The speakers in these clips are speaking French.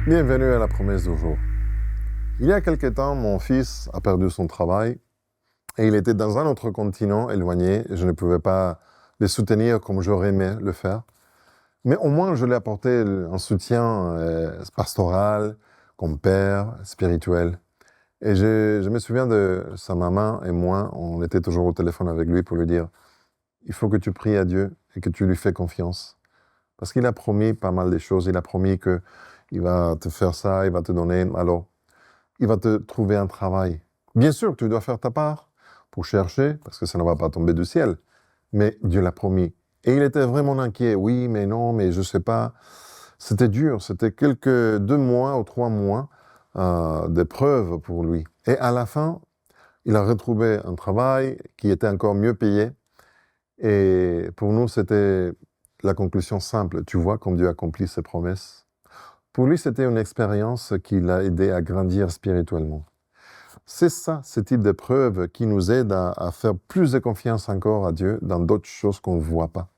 Bienvenue à la promesse du jour. Il y a quelque temps, mon fils a perdu son travail et il était dans un autre continent éloigné et je ne pouvais pas le soutenir comme j'aurais aimé le faire. Mais au moins, je lui ai apporté un soutien pastoral, comme père, spirituel. Et je me souviens de sa maman et moi, on était toujours au téléphone avec lui pour lui dire « Il faut que tu pries à Dieu et que tu lui fais confiance. » Parce qu'il a promis pas mal de choses. Il a promis qu'il va te faire ça, il va te donner. Alors, il va te trouver un travail. Bien sûr, tu dois faire ta part pour chercher, parce que ça ne va pas tomber du ciel. Mais Dieu l'a promis. Et il était vraiment inquiet. Oui, mais non, mais je ne sais pas. C'était dur. C'était 2 mois ou 3 mois d'épreuve pour lui. Et à la fin, il a retrouvé un travail qui était encore mieux payé. Et pour nous, c'était la conclusion simple. Tu vois comme Dieu accomplit ses promesses. Pour lui, c'était une expérience qui l'a aidé à grandir spirituellement. C'est ça, ce type d'épreuve qui nous aide à faire plus de confiance encore à Dieu dans d'autres choses qu'on ne voit pas.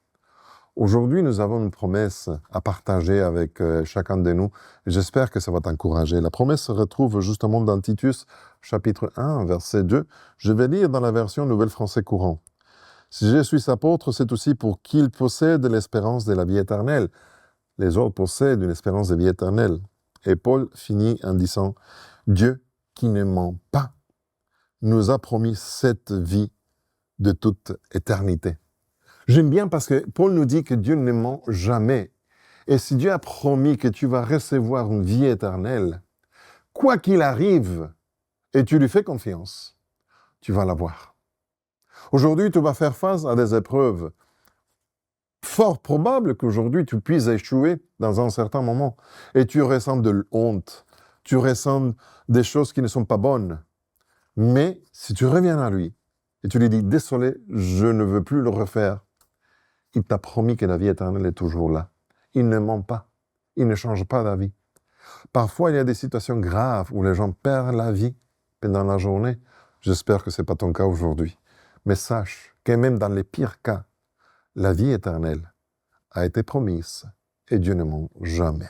Aujourd'hui, nous avons une promesse à partager avec chacun de nous. J'espère que ça va t'encourager. La promesse se retrouve justement dans Titus, chapitre 1, verset 2. Je vais lire dans la version Nouvelle Français courant. « Si je suis apôtre, c'est aussi pour qu'il possède l'espérance de la vie éternelle. » Les autres possèdent une espérance de vie éternelle. Et Paul finit en disant « Dieu, qui ne ment pas, nous a promis cette vie de toute éternité. » J'aime bien parce que Paul nous dit que Dieu ne ment jamais. Et si Dieu a promis que tu vas recevoir une vie éternelle, quoi qu'il arrive, et tu lui fais confiance, tu vas l'avoir. Aujourd'hui, tu vas faire face à des épreuves. Fort probable qu'aujourd'hui, tu puisses échouer dans un certain moment. Et tu ressens de honte. Tu ressens des choses qui ne sont pas bonnes. Mais si tu reviens à lui et tu lui dis « Désolé, je ne veux plus le refaire », il t'a promis que la vie éternelle est toujours là. Il ne ment pas. Il ne change pas d'avis. Parfois, il y a des situations graves où les gens perdent la vie pendant la journée. J'espère que ce n'est pas ton cas aujourd'hui. Mais sache que même dans les pires cas, la vie éternelle a été promise et Dieu ne ment jamais.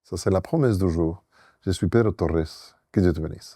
Ça, c'est la promesse du jour. Je suis Pedro Torres. Que Dieu te bénisse.